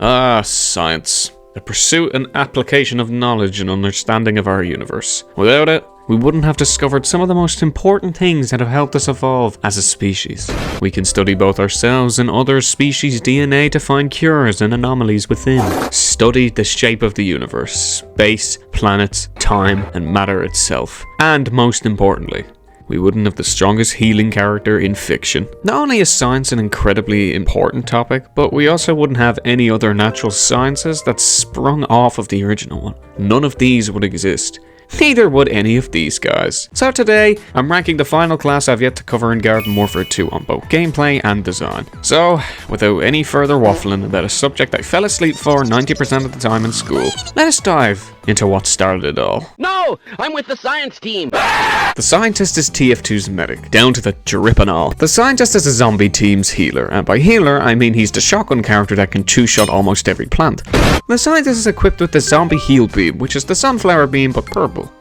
Ah, science. The pursuit and application of knowledge and understanding of our universe. Without it, we wouldn't have discovered some of the most important things that have helped us evolve as a species. We can study both ourselves and other species' DNA to find cures and anomalies within. Study the shape of the universe, space, planets, time, and matter itself. And most importantly, we wouldn't have the strongest healing character in fiction. Not only is science an incredibly important topic, but we also wouldn't have any other natural sciences that sprung off of the original one. None of these would exist. Neither would any of these guys. So today, I'm ranking the final class I've yet to cover in Garden Warfare 2 on both gameplay and design. So, without any further waffling about a subject I fell asleep for 90% of the time in school, let us dive into what started it all. No! I'm with the science team! The scientist is TF2's medic, down to the drip and all. The scientist is a zombie team's healer, and by healer, I mean he's the shotgun character that can two-shot almost every plant. The scientist is equipped with the zombie heal beam, which is the sunflower beam but purple.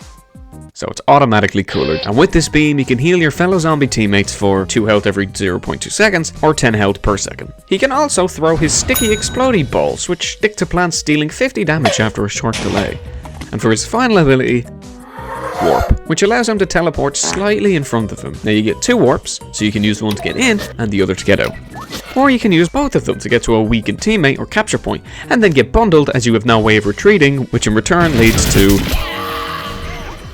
So it's automatically colored, and with this beam you can heal your fellow zombie teammates for 2 health every 0.2 seconds, or 10 health per second. He can also throw his sticky explodey balls, which stick to plants dealing 50 damage after a short delay. And for his final ability, Warp, which allows him to teleport slightly in front of him. Now you get 2 warps, so you can use one to get in and the other to get out. Or you can use both of them to get to a weakened teammate or capture point, and then get bundled as you have no way of retreating, which in return leads to...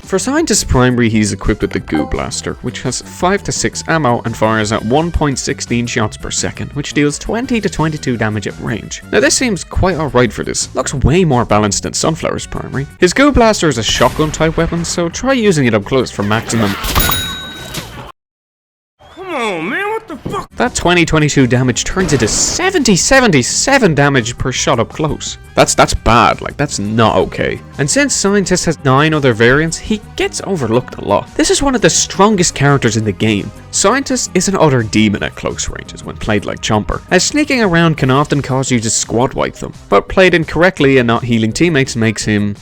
For Scientist Primary, he's equipped with the Goo Blaster, which has 5 to 6 ammo and fires at 1.16 shots per second, which deals 20 to 22 damage at range. Now this seems quite alright for this. Looks way more balanced than Sunflower's Primary. His Goo Blaster is a shotgun type weapon, so try using it up close for maximum... That 20-22 damage turns into 70-77 damage per shot up close. That's bad, like that's not okay. And since Scientist has 9 other variants, he gets overlooked a lot. This is one of the strongest characters in the game. Scientist is an utter demon at close ranges when played like Chomper, as sneaking around can often cause you to squad wipe them, but played incorrectly and not healing teammates makes him...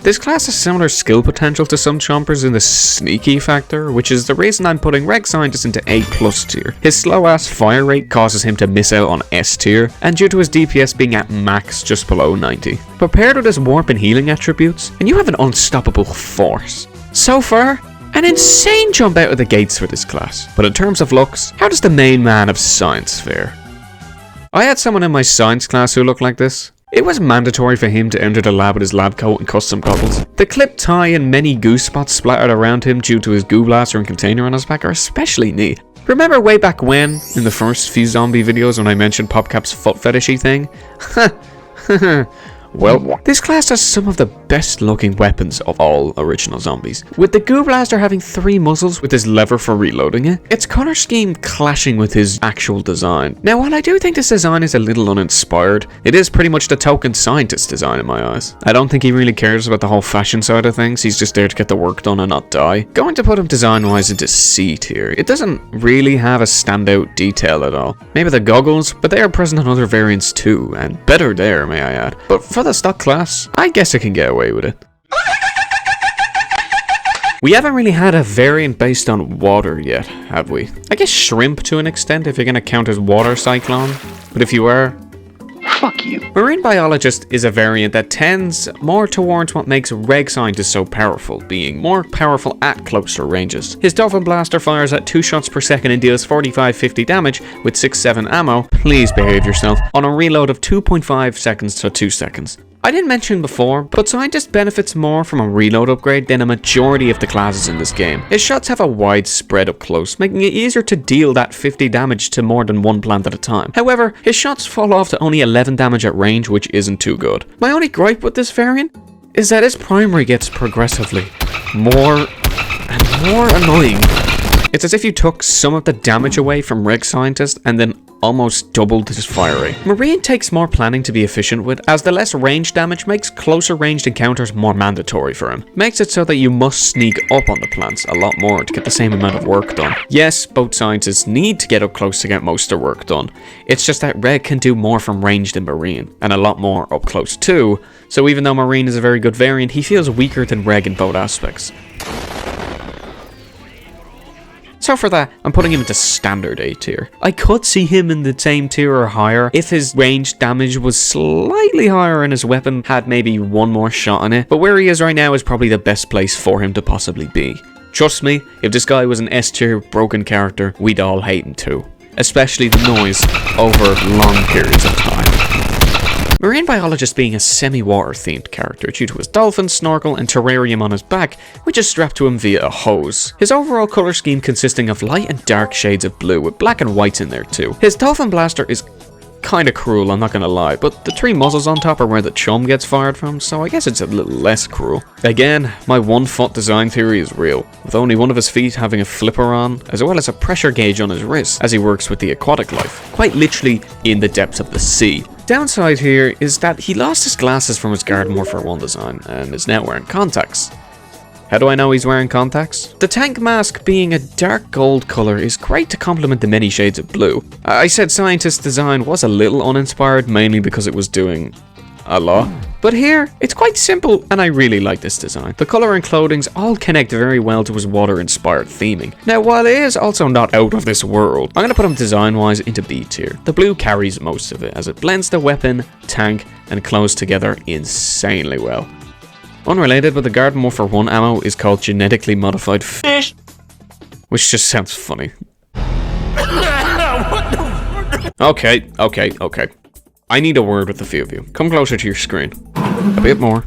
This class has similar skill potential to some chompers in the sneaky factor, which is the reason I'm putting Reg Scientist into A+ tier. His slow ass fire rate causes him to miss out on S tier, and due to his DPS being at max just below 90. But paired with his warp and healing attributes, and you have an unstoppable force. So far, an insane jump out of the gates for this class. But in terms of looks, how does the main man of science fare? I had someone in my science class who looked like this. It was mandatory for him to enter the lab with his lab coat and custom goggles. The clipped tie and many goo spots splattered around him due to his goo blaster and container on his back are especially neat. Remember way back when, in the first few zombie videos when I mentioned PopCap's foot fetishy thing? Well, this class has some of the best looking weapons of all original zombies. With the Goo Blaster having 3 muzzles with his lever for reloading it, its color scheme clashing with his actual design. Now while I do think this design is a little uninspired, it is pretty much the token scientist design in my eyes. I don't think he really cares about the whole fashion side of things, he's just there to get the work done and not die. Going to put him design wise into C tier. It doesn't really have a standout detail at all. Maybe the goggles, but they are present in other variants too, and better there may I add. But for the stock class, I guess I can get away with it. We haven't really had a variant based on water yet, have we? I guess shrimp to an extent if you're gonna count as water cyclone, but if you are, Fuck you. Marine Biologist is a variant that tends more towards what makes Reg Scientist so powerful, being more powerful at closer ranges. His Dolphin Blaster fires at 2 shots per second and deals 45-50 damage with 6-7 ammo, please behave yourself, on a reload of 2.5 seconds to 2 seconds. I didn't mention before, but Scientist benefits more from a reload upgrade than a majority of the classes in this game. His shots have a wide spread up close, making it easier to deal that 50 damage to more than 1 plant at a time. However, his shots fall off to only 11 damage at range, which isn't too good. My only gripe with this variant is that his primary gets progressively more and more annoying. It's as if you took some of the damage away from Reg Scientist and then almost doubled his fire rate. Marine takes more planning to be efficient with, as the less range damage makes closer ranged encounters more mandatory for him. Makes it so that you must sneak up on the plants a lot more to get the same amount of work done. Yes, both scientists need to get up close to get most of their work done. It's just that Reg can do more from range than Marine, and a lot more up close too, so even though Marine is a very good variant, he feels weaker than Reg in both aspects. So for that, I'm putting him into standard A tier. I could see him in the same tier or higher if his range damage was slightly higher and his weapon had maybe one more shot on it, but where he is right now is probably the best place for him to possibly be. Trust me, if this guy was an S tier broken character, we'd all hate him too. Especially the noise over long periods of time. Marine biologist being a semi-water themed character due to his dolphin, snorkel and terrarium on his back, which is strapped to him via a hose. His overall colour scheme consisting of light and dark shades of blue with black and whites in there too. His dolphin blaster is kinda cruel, I'm not gonna lie, but the 3 muzzles on top are where the chum gets fired from, so I guess it's a little less cruel. Again, my 1 foot design theory is real, with only one of his feet having a flipper on, as well as a pressure gauge on his wrist as he works with the aquatic life, quite literally in the depths of the sea. Downside here is that he lost his glasses from his Garden Warfare 1 design and is now wearing contacts. How do I know he's wearing contacts? The tank mask being a dark gold colour is great to complement the many shades of blue. I said scientist design was a little uninspired, mainly because it was doing a lot. But here, it's quite simple and I really like this design. The colour and clothings all connect very well to his water inspired theming. Now while it is also not out of this world, I'm going to put him design wise into B tier. The blue carries most of it as it blends the weapon, tank and clothes together insanely well. Unrelated, but the Garden Warfare 1 ammo is called genetically modified fish, which just sounds funny. Okay. I need a word with a few of you. Come closer to your screen. A bit more.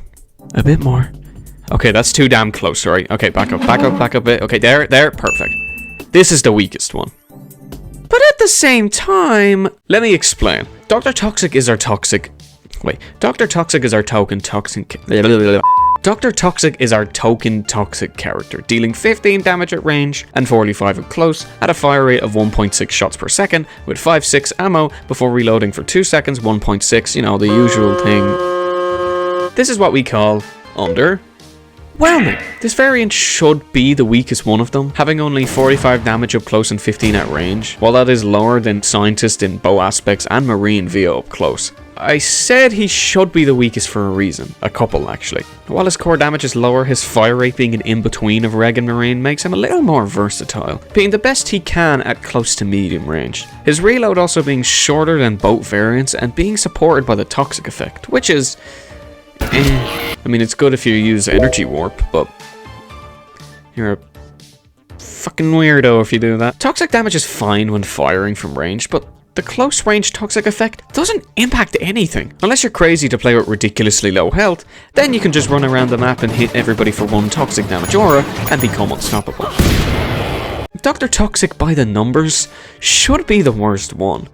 Okay, that's too damn close, right? Okay, back up a bit. Okay, there, perfect. This is the weakest one. But at the same time, let me explain. Dr. Toxic is our token toxic character, dealing 15 damage at range and 45 at close at a fire rate of 1.6 shots per second with 5.6 ammo before reloading for 2 seconds, 1.6, you know, the usual thing. This is what we call underwhelming. This variant should be the weakest one of them, having only 45 damage up close and 15 at range, while that is lower than Scientist in bow aspects and Marine via up close. I said he should be the weakest for a reason. A couple, actually. While his core damage is lower, his fire rate being an in-between of Reg and Marine makes him a little more versatile, being the best he can at close to medium range. His reload also being shorter than both variants and being supported by the toxic effect, which is... I mean, it's good if you use energy warp, but... you're a fucking weirdo if you do that. Toxic damage is fine when firing from range, but the close range toxic effect doesn't impact anything. Unless you're crazy to play with ridiculously low health, then you can just run around the map and hit everybody for 1 toxic damage aura and become unstoppable. Dr. Toxic by the numbers should be the worst one,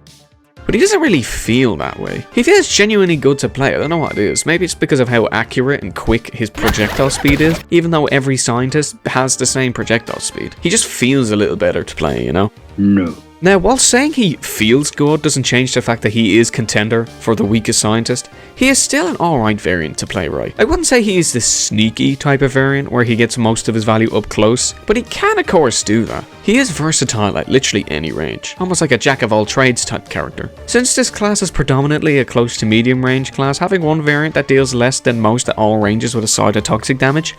but he doesn't really feel that way. He feels genuinely good to play. I don't know what it is. Maybe it's because of how accurate and quick his projectile speed is, even though every scientist has the same projectile speed. He just feels a little better to play, you know? No. Now, while saying he feels good doesn't change the fact that he is contender for the weakest scientist, he is still an alright variant to play right. I wouldn't say he is the sneaky type of variant where he gets most of his value up close, but he can of course do that. He is versatile at literally any range, almost like a jack of all trades type character. Since this class is predominantly a close to medium range class, having one variant that deals less than most at all ranges with a side of toxic damage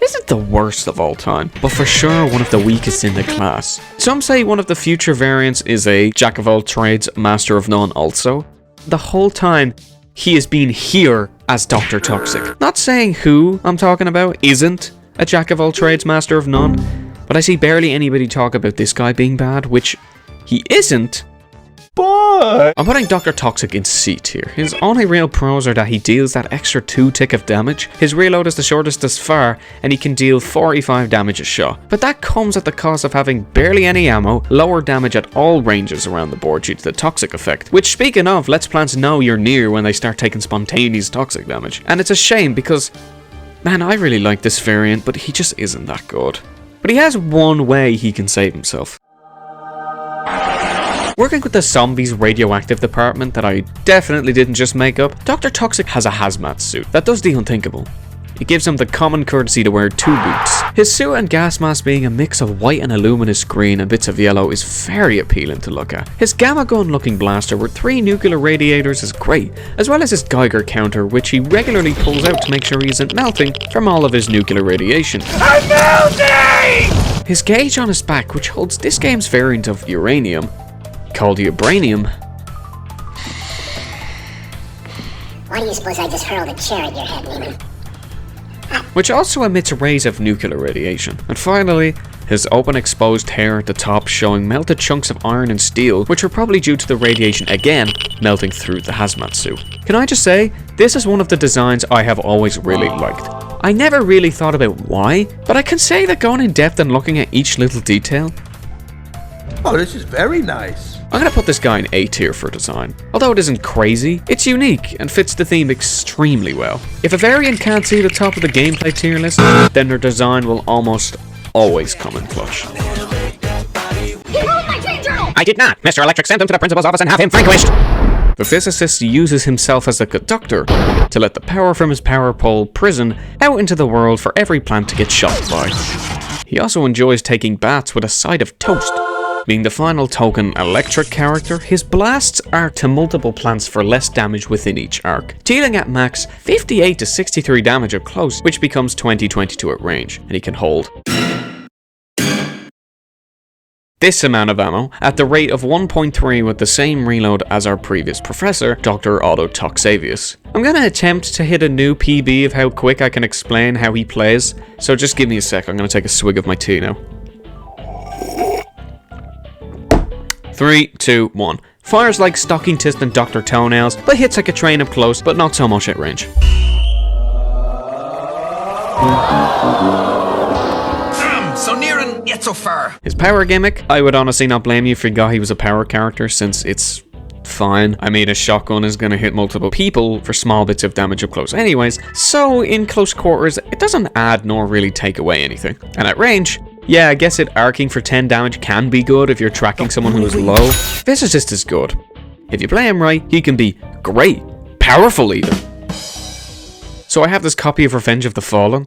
isn't the worst of all time, but for sure one of the weakest in the class. Some say one of the future variants is a jack of all trades, master of none also. The whole time, he has been here as Dr. Toxic. Not saying who I'm talking about isn't a jack of all trades, master of none, but I see barely anybody talk about this guy being bad, which he isn't. But I'm putting Dr. Toxic in C tier. His only real pros are that he deals that extra 2 tick of damage, his reload is the shortest thus far, and he can deal 45 damage a shot. But that comes at the cost of having barely any ammo, lower damage at all ranges around the board due to the toxic effect, which speaking of, lets plants know you're near when they start taking spontaneous toxic damage. And it's a shame because, man, I really like this variant, but he just isn't that good. But he has one way he can save himself. Working with the zombies radioactive department that I definitely didn't just make up, Dr. Toxic has a hazmat suit that does the unthinkable. It gives him the common courtesy to wear 2 boots. His suit and gas mask being a mix of white and luminous green and bits of yellow is very appealing to look at. His gamma gun looking blaster with 3 nuclear radiators is great, as well as his Geiger counter which he regularly pulls out to make sure he isn't melting from all of his nuclear radiation. I'm melting! His gauge on his back, which holds this game's variant of uranium, called Ubranium. Why do you suppose I just hurled a chair at your head, Neiman? Which also emits rays of nuclear radiation. And finally, his open exposed hair at the top showing melted chunks of iron and steel, which were probably due to the radiation again melting through the hazmat suit. Can I just say, this is one of the designs I have always really liked. I never really thought about why, but I can say that going in depth and looking at each little detail. Oh, this is very nice. I'm gonna put this guy in A tier for design. Although it isn't crazy, it's unique and fits the theme extremely well. If a variant can't see the top of the gameplay tier list, then their design will almost always come in clutch. He rolled my dream journal! I did not! Mr. Electric sent him to the principal's office and have him vanquished! The physicist uses himself as a conductor to let the power from his power pole prison out into the world for every plant to get shot by. He also enjoys taking baths with a side of toast. Being the final token electric character, his blasts are to multiple plants for less damage within each arc, dealing at max 58 to 63 damage up close, which becomes 20-22 at range, and he can hold this amount of ammo at the rate of 1.3 with the same reload as our previous professor, Dr. Otto Toxavius. I'm gonna attempt to hit a new PB of how quick I can explain how he plays, so just give me a sec, I'm gonna take a swig of my tea now. 3, 2, 1. Fires like Stocking Tist and Dr. Toenails, but hits like a train up close, but not so much at range. So near and yet so far. His power gimmick, I would honestly not blame you if you forgot he was a power character, since it's fine. I mean, a shotgun is gonna hit multiple people for small bits of damage up close anyways, so in close quarters, it doesn't add nor really take away anything. And at range, yeah, I guess it arcing for 10 damage can be good if you're tracking someone who is low. Physicist is good. If you play him right, he can be great. Powerful even. So I have this copy of Revenge of the Fallen.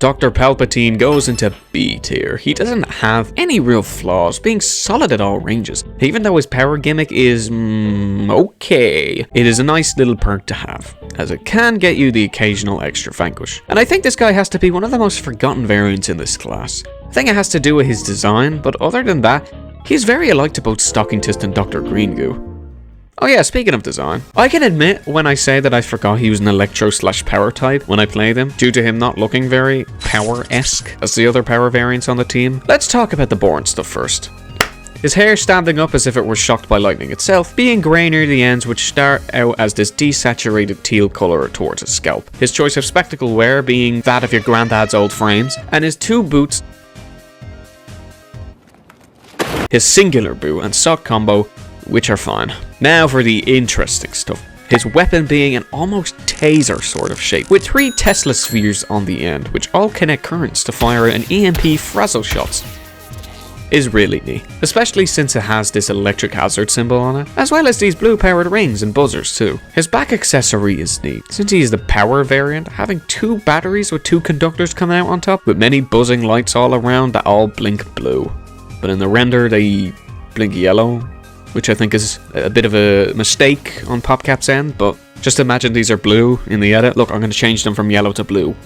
Dr. Palpatine goes into B tier. He doesn't have any real flaws, being solid at all ranges. Even though his power gimmick is okay, it is a nice little perk to have, as it can get you the occasional extra vanquish. And I think this guy has to be one of the most forgotten variants in this class. I think it has to do with his design, but other than that, he's very alike to both Stocking Tist and Dr. Green Goo. Oh yeah, speaking of design, I can admit when I say that I forgot he was an electro/power type when I played him, due to him not looking very power-esque as the other power variants on the team. Let's talk about the boring stuff first. His hair standing up as if it were shocked by lightning itself, being grey near the ends, which start out as this desaturated teal colour towards his scalp. His choice of spectacle wear being that of your granddad's old frames, and his two boots, his singular boot and sock combo, which are fine. Now for the interesting stuff. His weapon being an almost taser sort of shape, with 3 Tesla spheres on the end, which all connect currents to fire an EMP frazzle shots, is really neat. Especially since it has this electric hazard symbol on it, as well as these blue powered rings and buzzers too. His back accessory is neat, since he is the power variant, having 2 batteries with 2 conductors coming out on top, with many buzzing lights all around that all blink blue. But in the render they blink yellow, which I think is a bit of a mistake on PopCap's end, but just imagine these are blue in the edit. Look, I'm going to change them from yellow to blue.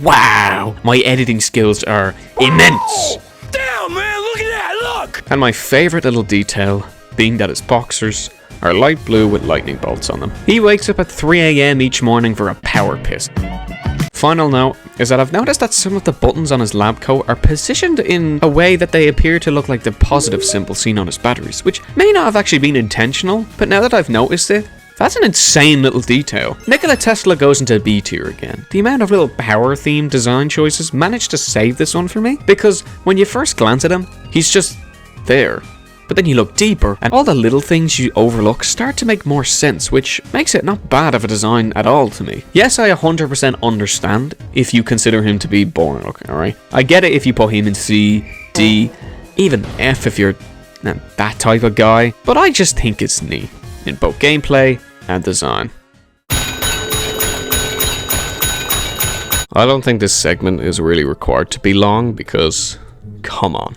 Wow! My editing skills are immense! Damn, man, look at that, look! And my favourite little detail, being that his boxers are light blue with lightning bolts on them. He wakes up at 3 AM each morning for a power piss. Final note is that I've noticed that some of the buttons on his lab coat are positioned in a way that they appear to look like the positive symbol seen on his batteries, which may not have actually been intentional, but now that I've noticed it, that's an insane little detail. Nikola Tesla goes into B tier again. The amount of little power themed design choices managed to save this one for me, because when you first glance at him, he's just there. But then you look deeper, and all the little things you overlook start to make more sense, which makes it not bad of a design at all to me. Yes, I 100% understand if you consider him to be boring looking, alright? I get it if you put him in C, D, even F if you're that type of guy, but I just think it's neat, in both gameplay and design. I don't think this segment is really required to be long, because, come on.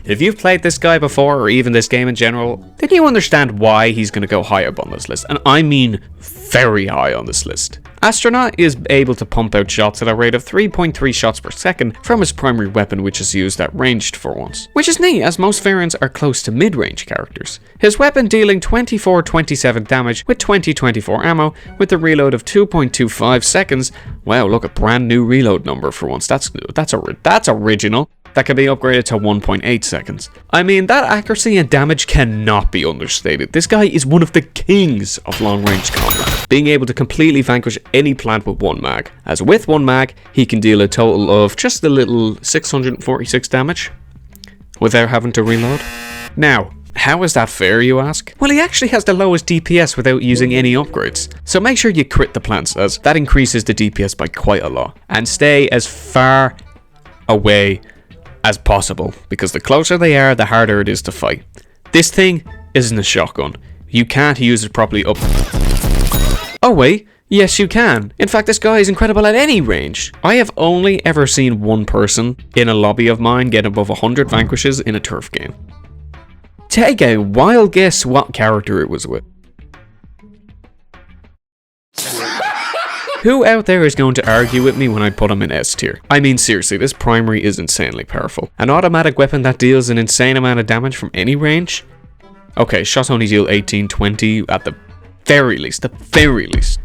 If you've played this guy before, or even this game in general, then you understand why he's going to go high up on this list. And I mean very high on this list. Astronaut is able to pump out shots at a rate of 3.3 shots per second from his primary weapon, which is used at ranged for once. Which is neat, as most variants are close to mid-range characters. His weapon dealing 24-27 damage with 20-24 ammo, with a reload of 2.25 seconds. Wow, look, a brand new reload number for once. That's original. That can be upgraded to 1.8 seconds. I mean, that accuracy and damage cannot be understated. This guy is one of the kings of long-range combat, being able to completely vanquish any plant with one mag. As with one mag, he can deal a total of just a little 646 damage without having to reload. Now, how is that fair, you ask? Well, he actually has the lowest DPS without using any upgrades. So make sure you crit the plants, as that increases the DPS by quite a lot. And stay as far away as possible, because the closer they are, the harder it is to fight. This thing isn't a shotgun. You can't use it properly up. Oh wait, yes you can. In fact, this guy is incredible at any range. I have only ever seen one person in a lobby of mine get above 100 vanquishes in a turf game. Take a wild guess what character it was with. Who out there is going to argue with me when I put him in S tier? I mean, seriously, this primary is insanely powerful. An automatic weapon that deals an insane amount of damage from any range? Okay, shots only deal 18-20 at the very least,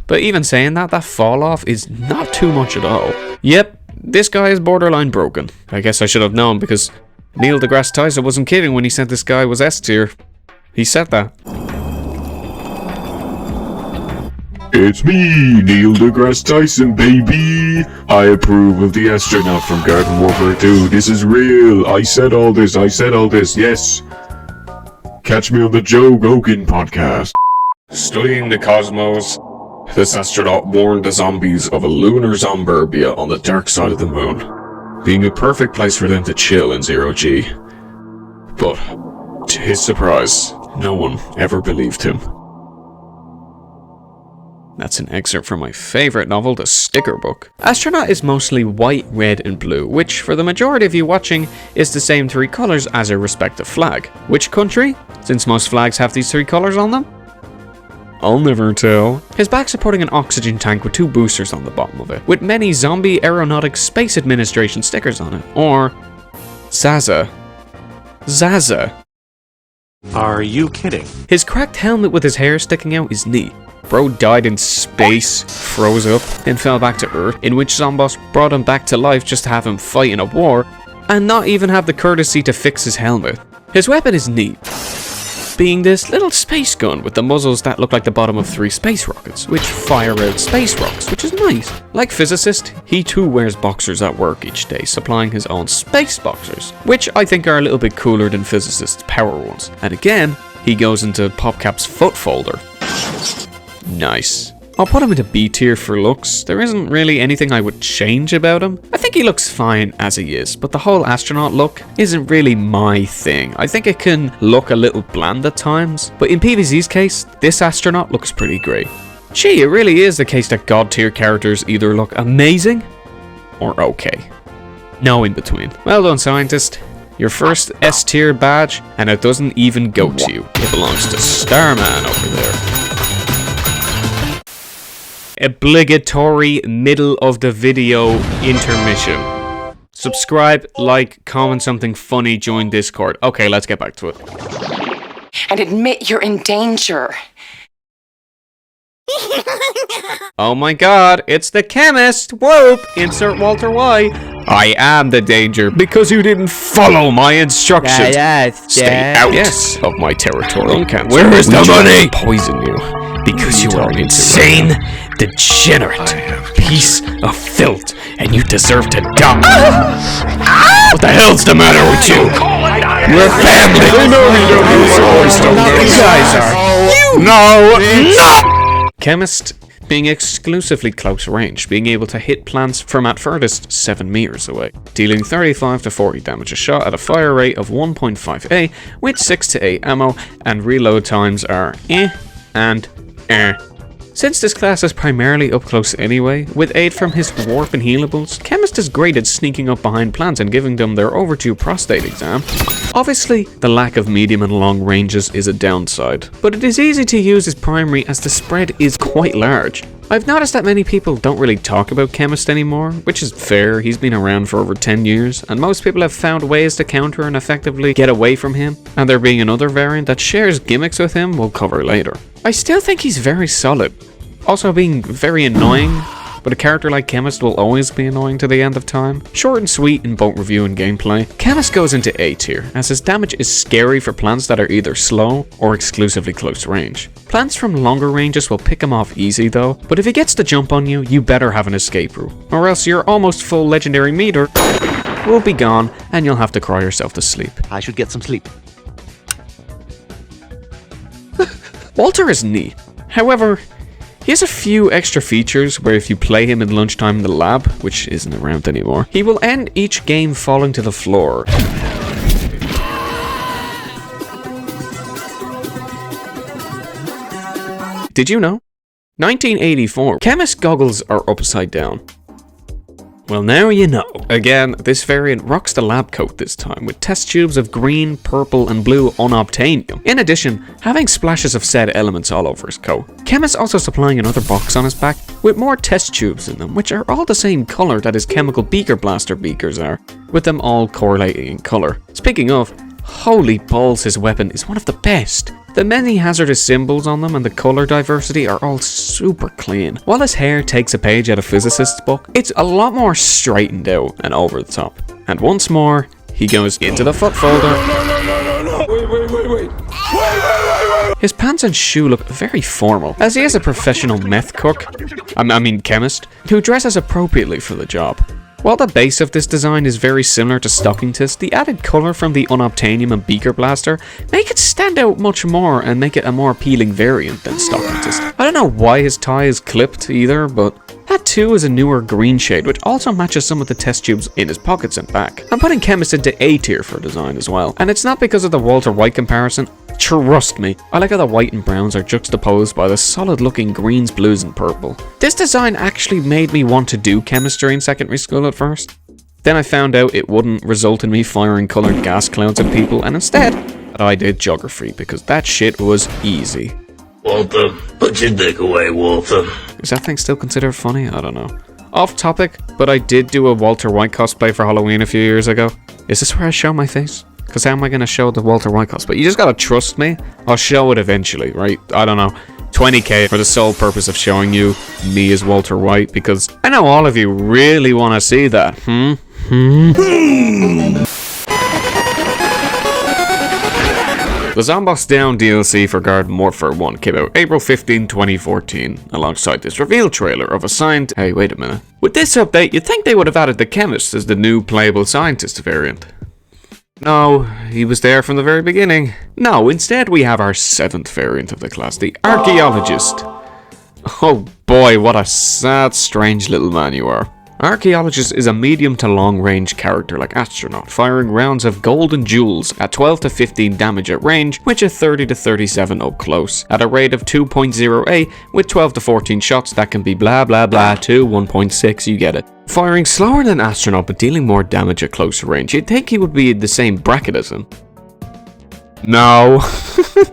But even saying that, that fall off is not too much at all. Yep, this guy is borderline broken. I guess I should have known, because Neil deGrasse Tyson wasn't kidding when he said this guy was S tier. He said that. It's me, Neil deGrasse Tyson, baby! I approve of the astronaut from Garden Warfare 2. This is real. I said all this, yes. Catch me on the Joe Rogan podcast. Studying the cosmos, this astronaut warned the zombies of a lunar zomburbia on the dark side of the moon, being a perfect place for them to chill in zero-G. But, to his surprise, no one ever believed him. That's an excerpt from my favourite novel, The Sticker Book. Astronaut is mostly white, red and blue, which for the majority of you watching is the same three colours as their respective flag. Which country? Since most flags have these three colours on them? I'll never tell. His back supporting an oxygen tank with two boosters on the bottom of it, with many Zombie Aeronautics Space Administration stickers on it, or Zaza. Are you kidding? His cracked helmet with his hair sticking out is neat. Bro died in space, froze up, then fell back to Earth, in which Zomboss brought him back to life just to have him fight in a war, and not even have the courtesy to fix his helmet. His weapon is neat, being this little space gun with the muzzles that look like the bottom of 3 space rockets, which fire out space rocks, which is nice. Like Physicist, he too wears boxers at work each day, supplying his own space boxers, which I think are a little bit cooler than Physicist's power ones. And again, he goes into PopCap's foot folder. Nice. I'll put him into B tier for looks. There isn't really anything I would change about him. I think he looks fine as he is, but the whole astronaut look isn't really my thing. I think it can look a little bland at times, but in PvZ's case, this astronaut looks pretty great. Gee, it really is the case that god tier characters either look amazing or okay. No in between. Well done, scientist. Your first S tier badge, and it doesn't even go to you. It belongs to Starman over there. Obligatory middle of the video intermission. Subscribe, like, comment something funny, join Discord. Okay, let's get back to it. And admit you're in danger. Oh my god, it's the Chemist! Whoop! Insert Walter Y. I am the danger because you didn't follow my instructions. Stay out of my territory. Where is the money? Poison you because you are an insane, degenerate piece of filth, and you deserve to die. What the hell's the matter with you? We're family. You guys are. No. Chemist being exclusively close range, being able to hit plants from at furthest 7 meters away, dealing 35 to 40 damage a shot at a fire rate of 1.5A with 6 to 8 ammo, and reload times are and Since this class is primarily up close anyway, with aid from his warp and healables, Chemist Chemist is great at sneaking up behind plants and giving them their overdue prostate exam. Obviously, the lack of medium and long ranges is a downside, but it is easy to use as primary as the spread is quite large. I've noticed that many people don't really talk about Chemist anymore, which is fair. He's been around for over 10 years, and most people have found ways to counter and effectively get away from him, and there being another variant that shares gimmicks with him we'll cover later. I still think he's very solid, also being very annoying, but a character like Chemist will always be annoying to the end of time. Short and sweet in both review and gameplay, Chemist goes into A tier, as his damage is scary for plants that are either slow or exclusively close range. Plants from longer ranges will pick him off easy though, but if he gets the jump on you, you better have an escape route, or else your almost full legendary meter will be gone and you'll have to cry yourself to sleep. I should get some sleep. Walter is neat. However, he has a few extra features where if you play him in lunchtime in the lab, which isn't around anymore, he will end each game falling to the floor. Did you know? 1984. Chemist goggles are upside down. Well, now you know. Again, this variant rocks the lab coat this time, with test tubes of green, purple, and blue unobtainium. In addition, having splashes of said elements all over his coat. Chemist also supplying another box on his back, with more test tubes in them, which are all the same colour that his chemical beaker blaster beakers are, with them all correlating in colour. Speaking of, holy balls, his weapon is one of the best. The many hazardous symbols on them and the colour diversity are all super clean. While his hair takes a page out of Physicist's book, it's a lot more straightened out and over the top. And once more, he goes into the foot folder. No. Wait. His pants and shoe look very formal, as he is a professional meth cook, chemist, who dresses appropriately for the job. While the base of this design is very similar to Stockingtist, the added colour from the unobtainium and beaker blaster make it stand out much more and make it a more appealing variant than Stockingtist. I don't know why his tie is clipped either, but that too is a newer green shade, which also matches some of the test tubes in his pockets and back. I'm putting Chemist into A tier for design as well, and it's not because of the Walter White comparison. Trust me, I like how the white and browns are juxtaposed by the solid looking greens, blues and purple. This design actually made me want to do chemistry in secondary school at first. Then I found out it wouldn't result in me firing coloured gas clouds at people, and instead I did geography because that shit was easy. Walter, put your dick away, Walter. Is that thing still considered funny? I don't know. Off topic, but I did do a Walter White cosplay for Halloween a few years ago. Is this where I show my face? Because how am I going to show the Walter White cosplay? You just gotta trust me. I'll show it eventually, right? I don't know. 20k for the sole purpose of showing you me as Walter White, because I know all of you really want to see that. The Zomboss Down DLC for Garden Warfare 1 came out April 15, 2014, alongside this reveal trailer of a scientist. Hey, wait a minute. With this update, you'd think they would have added the Chemist as the new playable scientist variant. No, he was there from the very beginning. No, instead we have our 7th variant of the class, the Archaeologist. Oh boy, what a sad, strange little man you are. Archaeologist is a medium to long range character like Astronaut, firing rounds of golden jewels at 12 to 15 damage at range, which are 30 to 37 up close, at a rate of 2.08 with 12 to 14 shots that can be blah blah blah to 1.6, you get it. Firing slower than Astronaut but dealing more damage at closer range, you'd think he would be in the same bracket as him. No.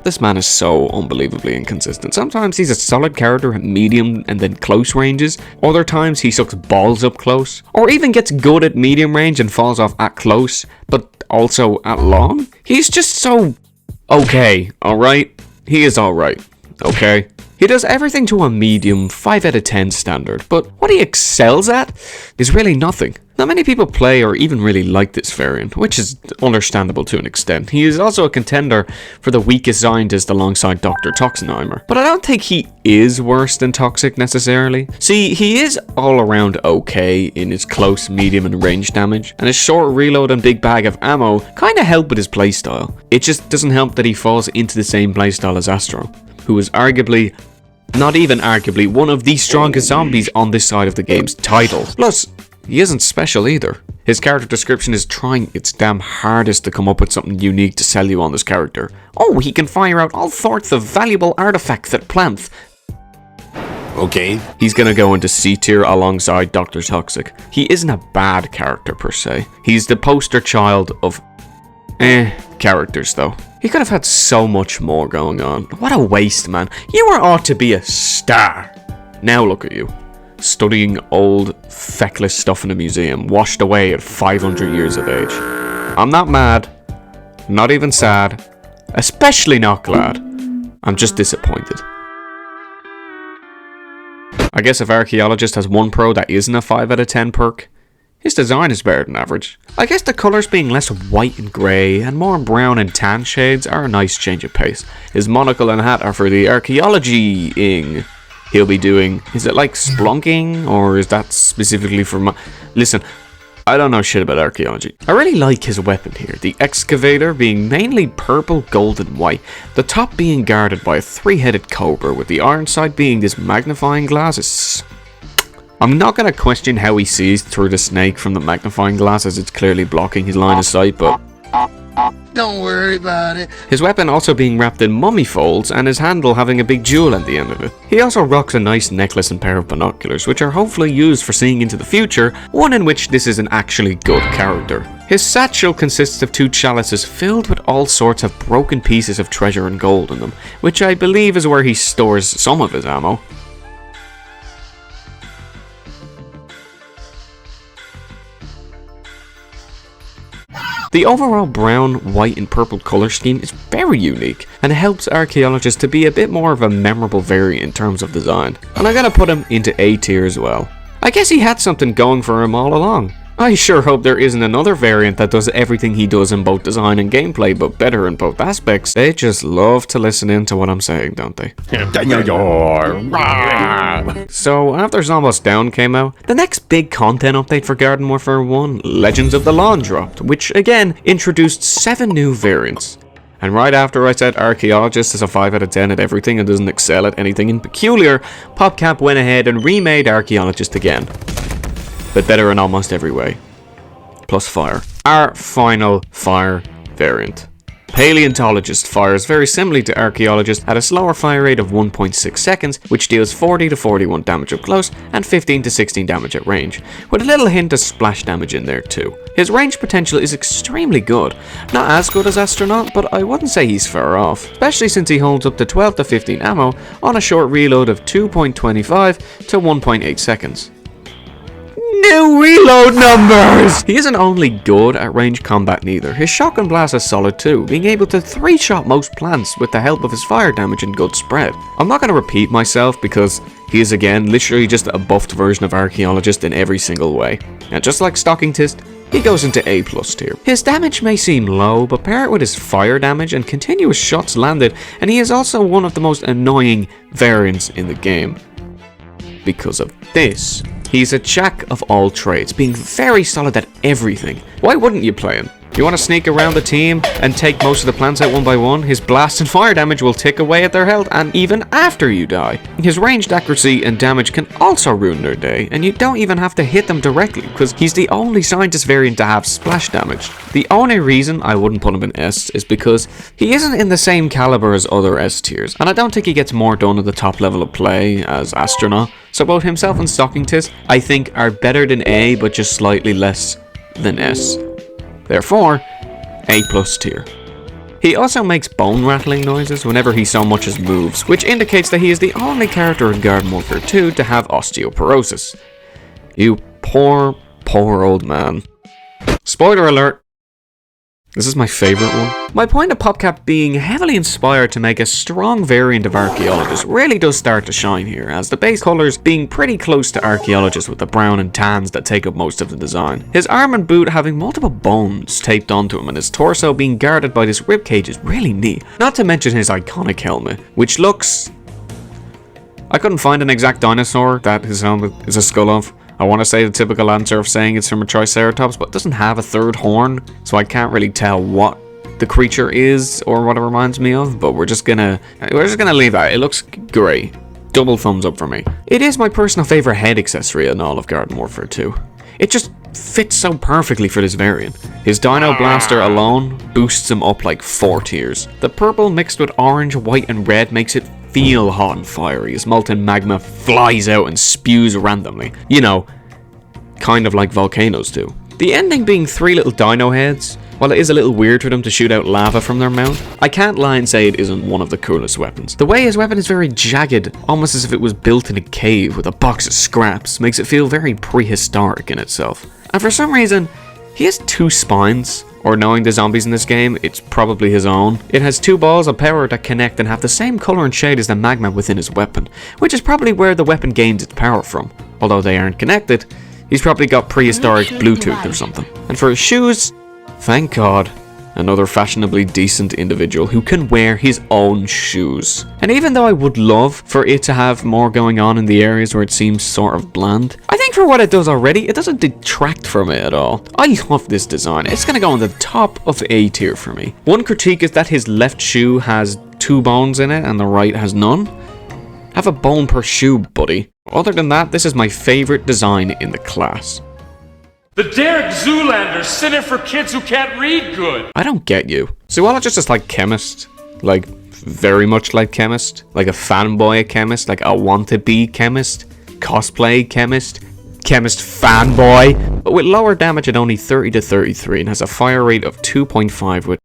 This man is so unbelievably inconsistent. Sometimes he's a solid character at medium and then close ranges. Other times he sucks balls up close. Or even gets good at medium range and falls off at close, but also at long. He's just so okay, alright? He is alright, okay? He does everything to a medium 5 out of 10 standard, but what he excels at is really nothing. Not many people play or even really like this variant, which is understandable to an extent. He is also a contender for the weakest scientist alongside Dr. Toxenheimer, but I don't think he is worse than Toxic necessarily. See, he is all around okay in his close, medium and range damage, and his short reload and big bag of ammo kinda help with his playstyle. It just doesn't help that he falls into the same playstyle as Astro, who is arguably, not even arguably, one of the strongest zombies on this side of the game's title. Plus, he isn't special either. His character description is trying its damn hardest to come up with something unique to sell you on this character. Oh, he can fire out all sorts of valuable artifacts at plants. Okay. He's gonna go into C tier alongside Dr. Toxic. He isn't a bad character per se. He's the poster child of characters though. He could have had so much more going on. What a waste, man. You were ought to be a star. Now look at you. Studying old, feckless stuff in a museum, washed away at 500 years of age. I'm not mad. Not even sad. Especially not glad. I'm just disappointed. I guess if Archaeologist has one pro that isn't a 5 out of 10 perk, his design is better than average. I guess the colours being less white and grey and more brown and tan shades are a nice change of pace. His monocle and hat are for the archaeology-ing he'll be doing. Is it like splunking, or is that specifically for Listen, I don't know shit about archaeology. I really like his weapon here, the excavator being mainly purple, gold and white, the top being guarded by a 3-headed cobra with the iron side being this magnifying glass. I'm not going to question how he sees through the snake from the magnifying glass as it's clearly blocking his line of sight, but Don't worry about it. his weapon also being wrapped in mummy folds and his handle having a big jewel at the end of it. He also rocks a nice necklace and pair of binoculars, which are hopefully used for seeing into the future, one in which this is an actually good character. His satchel consists of 2 chalices filled with all sorts of broken pieces of treasure and gold in them, which I believe is where he stores some of his ammo. The overall brown, white and purple colour scheme is very unique and helps Archaeologist to be a bit more of a memorable variant in terms of design. And I gotta put him into A tier as well. I guess he had something going for him all along. I sure hope there isn't another variant that does everything he does in both design and gameplay, but better in both aspects. They just love to listen in to what I'm saying, don't they? So, after Zombo's Down came out, the next big content update for Garden Warfare 1, Legends of the Lawn, dropped, which again introduced 7 new variants. And right after I said Archaeologist is a 5 out of 10 at everything and doesn't excel at anything in peculiar, PopCap went ahead and remade Archaeologist again. But better in almost every way. Plus fire. Our final fire variant. Paleontologist fires very similarly to Archaeologist at a slower fire rate of 1.6 seconds, which deals 40 to 41 damage up close and 15 to 16 damage at range, with a little hint of splash damage in there too. His range potential is extremely good. Not as good as Astronaut, but I wouldn't say he's far off, especially since he holds up to 12 to 15 ammo on a short reload of 2.25 to 1.8 seconds. New reload numbers! He isn't only good at range combat neither, his shotgun blast is solid too, being able to 3-shot most plants with the help of his fire damage and good spread. I'm not going to repeat myself because he is again literally just a buffed version of Archaeologist in every single way. And just like Stocking Tist, he goes into A+ tier. His damage may seem low, but pair it with his fire damage and continuous shots landed, and he is also one of the most annoying variants in the game. Because of this. He's a jack of all trades, being very solid at everything. Why wouldn't you play him? You want to sneak around the team and take most of the plants out one by one? His blast and fire damage will tick away at their health and even after you die. His ranged accuracy and damage can also ruin their day, and you don't even have to hit them directly because he's the only scientist variant to have splash damage. The only reason I wouldn't put him in S is because he isn't in the same caliber as other S tiers, and I don't think he gets more done at the top level of play as Astronaut. So both himself and Stocking Tist, I think, are better than A, but just slightly less than S. Therefore, A+ tier. He also makes bone rattling noises whenever he so much as moves, which indicates that he is the only character in Garden Warfare 2 to have osteoporosis. You poor, poor old man. Spoiler alert. This is my favourite one. My point of PopCap being heavily inspired to make a strong variant of Archaeologist really does start to shine here, as the base colours being pretty close to Archaeologist with the brown and tans that take up most of the design. His arm and boot having multiple bones taped onto him and his torso being guarded by this ribcage is really neat. Not to mention his iconic helmet, which looks... I couldn't find an exact dinosaur that his helmet is a skull of. I want to say the typical answer of saying it's from a Triceratops, but it doesn't have a third horn, so I can't really tell what the creature is or what it reminds me of, but we're just gonna leave that. It looks great. Double thumbs up for me. It is my personal favourite head accessory in all of Garden Warfare 2. It just fits so perfectly for this variant. His Dino Blaster alone boosts him up like 4 tiers. The purple mixed with orange, white and red makes it feel hot and fiery as molten magma flies out and spews randomly. You know, kind of like volcanoes do. The ending being 3 little dino heads. While it is a little weird for them to shoot out lava from their mouth, I can't lie and say it isn't one of the coolest weapons. The way his weapon is very jagged, almost as if it was built in a cave with a box of scraps, makes it feel very prehistoric in itself. And for some reason, he has 2 spines, or knowing the zombies in this game, it's probably his own. It has 2 balls of power that connect and have the same colour and shade as the magma within his weapon, which is probably where the weapon gains its power from. Although they aren't connected, he's probably got prehistoric Bluetooth or something. And for his shoes, thank God, another fashionably decent individual who can wear his own shoes. And even though I would love for it to have more going on in the areas where it seems sort of bland, I think for what it does already, it doesn't detract from it at all. I love this design. It's gonna go on the top of A tier for me. One critique is that his left shoe has 2 bones in it and the right has none. Have a bone per shoe, buddy. Other than that, this is my favourite design in the class. The Derek Zoolander Center for Kids Who Can't Read Good. I don't get you. Zoologist is like Chemist. Like, very much like Chemist. Like a fanboy of Chemist. Like a want-to-be Chemist. Cosplay Chemist. Chemist fanboy. But with lower damage at only 30 to 33 and has a fire rate of 2.5 with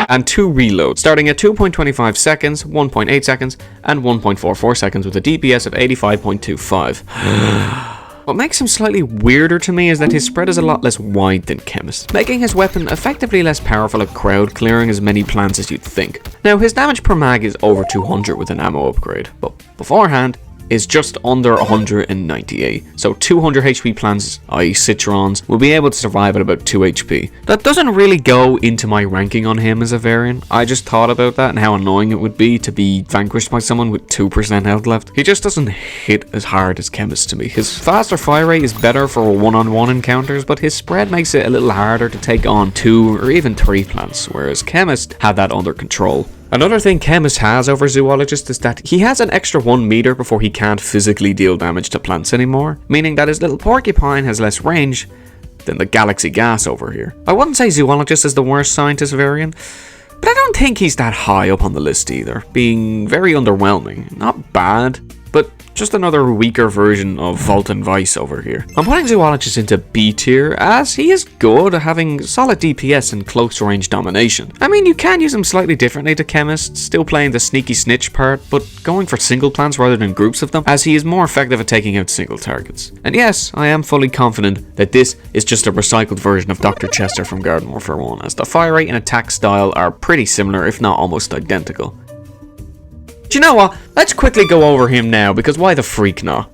and 2 reloads, starting at 2.25 seconds, 1.8 seconds, and 1.44 seconds with a DPS of 85.25. What makes him slightly weirder to me is that his spread is a lot less wide than Chemist, making his weapon effectively less powerful at crowd clearing as many plants as you'd think. Now, his damage per mag is over 200 with an ammo upgrade, but beforehand is just under 198, so 200 HP plants, i.e. Citrons, will be able to survive at about 2 HP. That doesn't really go into my ranking on him as a variant. I just thought about that and how annoying it would be to be vanquished by someone with 2% health left. He just doesn't hit as hard as Chemist to me. His faster fire rate is better for one-on-one encounters, but his spread makes it a little harder to take on 2 or even 3 plants, whereas Chemist had that under control. Another thing Chemist has over Zoologist is that he has an extra 1 meter before he can't physically deal damage to plants anymore, meaning that his little porcupine has less range than the Galaxy Gas over here. I wouldn't say Zoologist is the worst scientist variant, but I don't think he's that high up on the list either, being very underwhelming. Not bad, but just another weaker version of Volt and Vice over here. I'm putting Zoologist into B tier as he is good at having solid DPS and close range domination. I mean, you can use him slightly differently to Chemist, still playing the sneaky snitch part, but going for single plants rather than groups of them, as he is more effective at taking out single targets. And yes, I am fully confident that this is just a recycled version of Dr. Chester from Garden Warfare 1, as the fire rate and attack style are pretty similar, if not almost identical. Do you know what? Let's quickly go over him now, because why the freak not?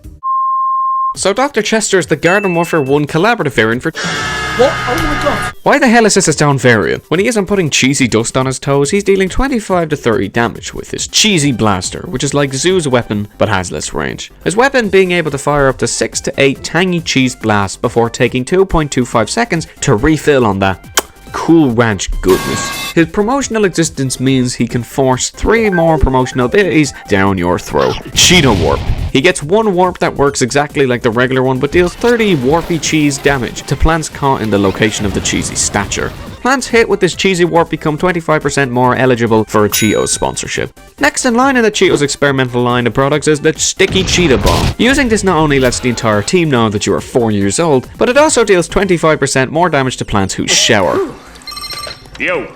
So Dr. Chester is the Garden Warfare 1 collaborative variant for... What? Oh my god. Why the hell is this his down variant? When he isn't putting cheesy dust on his toes, he's dealing 25 to 30 damage with his cheesy blaster, which is like Zoo's weapon, but has less range. His weapon being able to fire up to 6 to 8 tangy cheese blasts before taking 2.25 seconds to refill on that Cool Ranch goodness. His promotional existence means he can force 3 more promotional abilities down your throat. Cheetah Warp. He gets 1 warp that works exactly like the regular one, but deals 30 warpy cheese damage to plants caught in the location of the cheesy stature. Plants hit with this cheesy warp become 25% more eligible for a Cheetos sponsorship. Next in line in the Cheetos experimental line of products is the Sticky Cheetah Bomb. Using this not only lets the entire team know that you are 4 years old, but it also deals 25% more damage to plants who shower. Yo.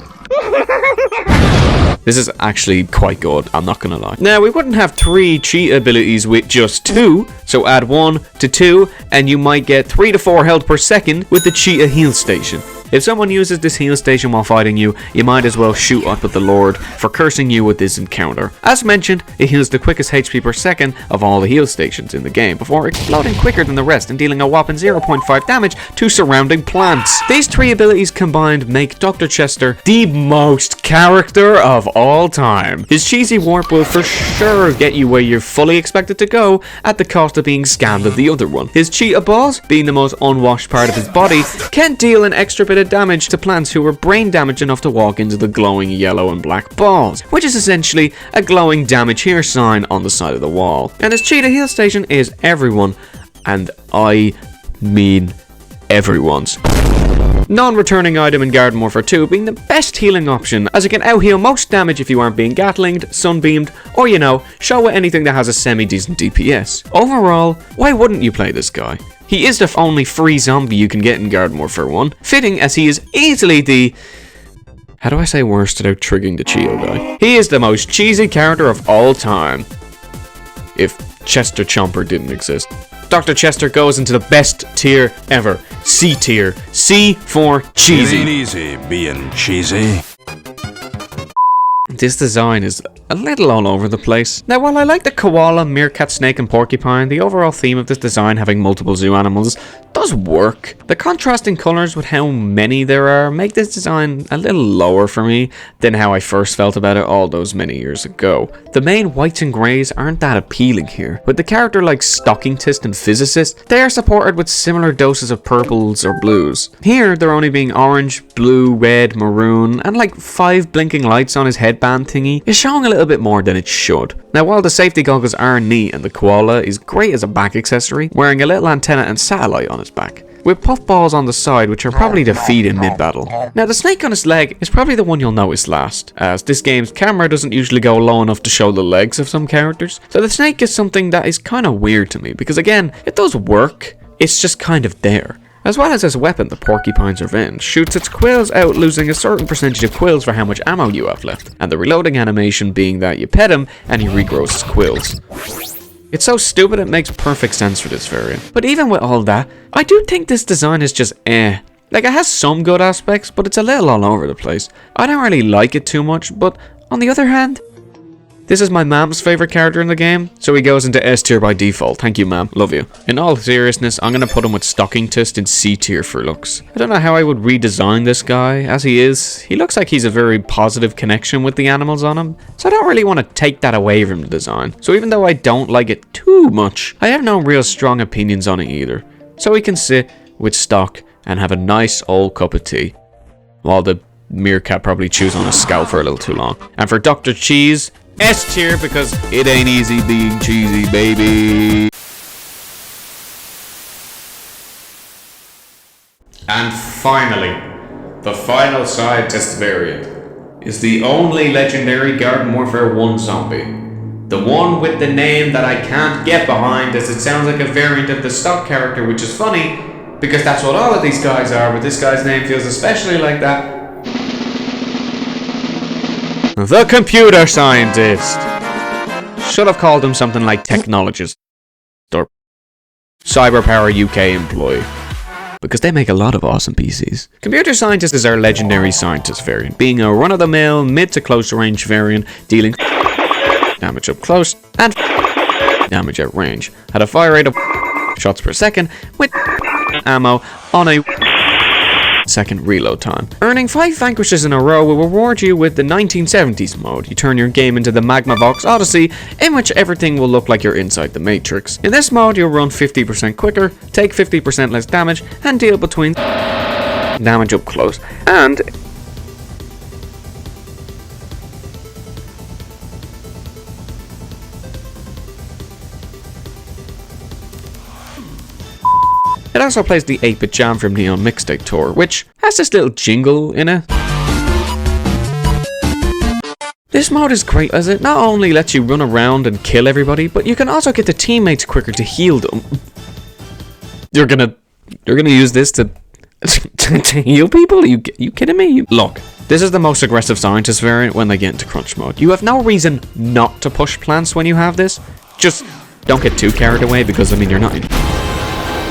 This is actually quite good, I'm not gonna lie. Now, we wouldn't have 3 cheat abilities with just 2, so add 1 to 2, and you might get 3 to 4 health per second with the Cheetah Heal Station. If someone uses this heal station while fighting you, you might as well shoot up at the Lord for cursing you with this encounter. As mentioned, it heals the quickest HP per second of all the heal stations in the game, before exploding quicker than the rest and dealing a whopping 0.5 damage to surrounding plants. These 3 abilities combined make Dr. Chester the most character of all time. His cheesy warp will for sure get you where you're fully expected to go at the cost of being scammed of the other one. His cheetah balls, being the most unwashed part of his body, can deal an extra bit of damage to plants who are brain damaged enough to walk into the glowing yellow and black balls, which is essentially a glowing damage here sign on the side of the wall. And his cheetah heal station is everyone, and I mean everyone's Non-returning item in Garden Warfare 2 being the best healing option, as it can out-heal most damage if you aren't being gatlinged, sunbeamed, or you know, show at anything that has a semi-decent DPS. Overall, why wouldn't you play this guy? He is the only free zombie you can get in Garden Warfare 1, fitting as he is easily the... how do I say worst without triggering the Chio guy? He is the most cheesy character of all time. If Chester Chomper didn't exist. Dr. Chester goes into the best tier ever. C tier. C for cheesy. It ain't easy being cheesy. This design is a little all over the place. Now, while I like the koala, meerkat, snake and porcupine, the overall theme of this design having multiple zoo animals does work. The contrasting colours with how many there are make this design a little lower for me than how I first felt about it all those many years ago. The main whites and greys aren't that appealing here. With the character like Stockingist and Physicist, they are supported with similar doses of purples or blues. Here, they're only being orange, blue, red, maroon, and like 5 blinking lights on his headband thingy is showing a little bit more than it should. Now, while the safety goggles are neat and the koala is great as a back accessory, wearing a little antenna and satellite on his back, with puffballs on the side which are probably to feed in mid-battle. Now, the snake on his leg is probably the one you'll notice last, as this game's camera doesn't usually go low enough to show the legs of some characters, so the snake is something that is kind of weird to me, because again, it does work, it's just kind of there. As well as his weapon, the Porcupine's Revenge, shoots its quills out, losing a certain percentage of quills for how much ammo you have left, and the reloading animation being that you pet him and he regrows his quills. It's so stupid it makes perfect sense for this variant. But even with all that, I do think this design is just eh. Like, it has some good aspects, but it's a little all over the place. I don't really like it too much, but on the other hand, this is my mom's favourite character in the game, so he goes into S tier by default. Thank you, ma'am. Love you. In all seriousness, I'm going to put him with Stockingist in C tier for looks. I don't know how I would redesign this guy. As he is, he looks like he's a very positive connection with the animals on him, so I don't really want to take that away from the design. So even though I don't like it too much, I have no real strong opinions on it either. So we can sit with Stock and have a nice old cup of tea, while the meerkat probably chews on a scout for a little too long. And for Dr. Cheese, S tier, because it ain't easy being cheesy, baby. And finally, the final scientist variant is the only legendary Garden Warfare 1 zombie. The one with the name that I can't get behind, as it sounds like a variant of the stock character, which is funny, because that's what all of these guys are, but this guy's name feels especially like that. The computer scientist. Should have called him something like technologist or Cyberpower UK employee, because they make a lot of awesome PCs. Computer scientist is our legendary scientist variant, being a run-of-the-mill mid to close range variant, dealing damage up close and damage at range at a fire rate of shots per second with ammo on a second reload time. Earning 5 vanquishes in a row will reward you with the 1970s mode. You turn your game into the Magmavox Odyssey, in which everything will look like you're inside the Matrix. In this mode, you'll run 50% quicker, take 50% less damage, and deal between damage up close. And it also plays the 8-bit jam from Neon Mixtape Tour, which has this little jingle in it. This mode is great as it not only lets you run around and kill everybody, but you can also get the teammates quicker to heal them. You're gonna use this to heal people? Are you kidding me? Look, this is the most aggressive scientist variant when they get into crunch mode. You have no reason not to push plants when you have this. Just don't get too carried away, because I mean, you're not in.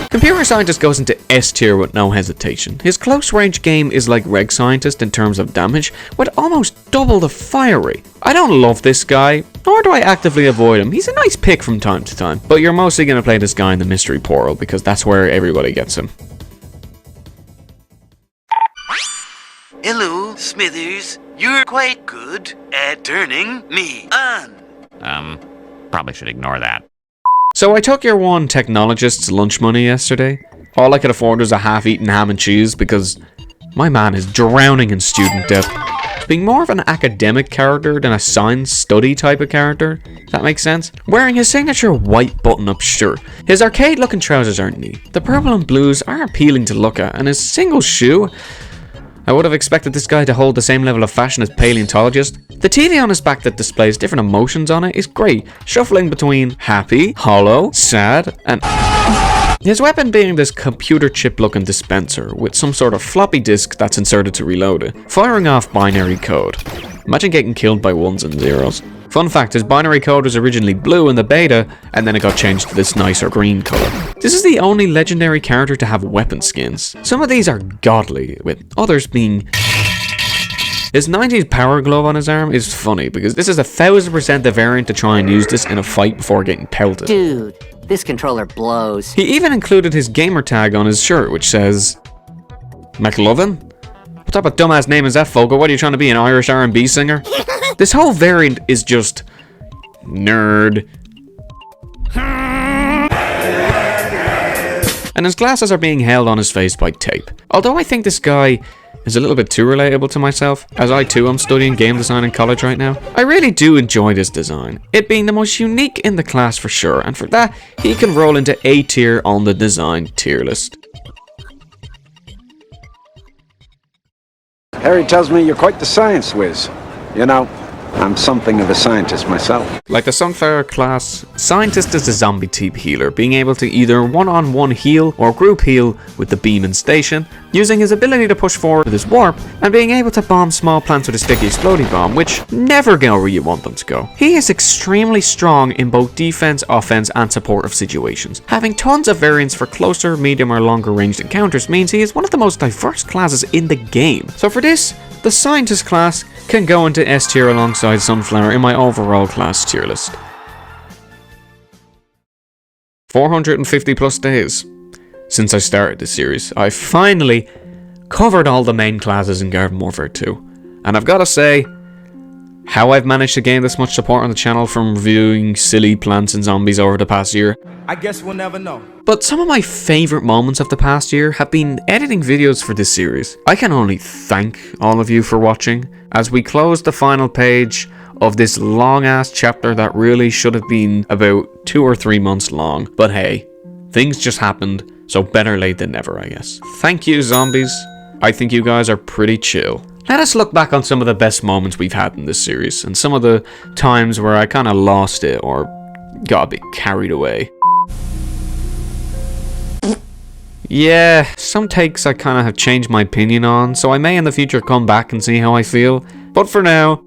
Computer Scientist goes into S tier with no hesitation. His close range game is like Reg Scientist in terms of damage, with almost double the fire rate. I don't love this guy, nor do I actively avoid him. He's a nice pick from time to time, but you're mostly going to play this guy in the Mystery Portal, because that's where everybody gets him. Hello, Smithers. You're quite good at turning me on. Probably should ignore that. So I took your one technologist's lunch money yesterday. All I could afford was a half-eaten ham and cheese, because my man is drowning in student debt. being more of an academic character than a science study type of character. Does that make sense? Wearing his signature white button-up shirt. His arcade-looking trousers are neat. The purple and blues are appealing to look at, and his single shoe... I would have expected this guy to hold the same level of fashion as Paleontologist. The TV on his back that displays different emotions on it is great, shuffling between happy, hollow, sad, and... His weapon being this computer chip looking dispenser with some sort of floppy disk that's inserted to reload it, firing off binary code. Imagine getting killed by ones and zeros. Fun fact, his binary code was originally blue in the beta, and then it got changed to this nicer green color. This is the only legendary character to have weapon skins. Some of these are godly, with others being... His 90s power glove on his arm is funny, because this is 1000% the variant to try and use this in a fight before getting pelted. Dude, this controller blows. He even included his gamer tag on his shirt, which says... McLovin? What type of dumbass name is that, Fogo? What are you trying to be, an Irish R&B singer? This whole variant is just... nerd. And his glasses are being held on his face by tape. Although I think this guy is a little bit too relatable to myself, as I too am studying game design in college right now. I really do enjoy this design, it being the most unique in the class for sure, and for that, he can roll into A tier on the design tier list. Harry tells me you're quite the science whiz. You know, I'm something of a scientist myself. Like the Sunflower class, Scientist is a zombie type healer, being able to either one-on-one heal or group heal with the beam and station, using his ability to push forward with his warp, and being able to bomb small plants with a sticky exploding bomb, which never go where you want them to go. He is extremely strong in both defense, offense, and supportive situations. Having tons of variants for closer, medium, or longer ranged encounters means he is one of the most diverse classes in the game. So for this, the Scientist class can go into S tier alongside Sunflower in my overall class tier list. 450 plus days since I started this series. I finally covered all the main classes in Garden Warfare 2. And I've got to say, how I've managed to gain this much support on the channel from reviewing silly plants and zombies over the past year, I guess we'll never know. But some of my favourite moments of the past year have been editing videos for this series. I can only thank all of you for watching as we close the final page of this long ass chapter that really should have been about 2 or 3 months long. But hey, things just happened, so better late than never, I guess. Thank you, zombies. I think you guys are pretty chill. Let us look back on some of the best moments we've had in this series, and some of the times where I kind of lost it or got a bit carried away. Yeah, some takes I kind of have changed my opinion on, so I may in the future come back and see how I feel. But for now,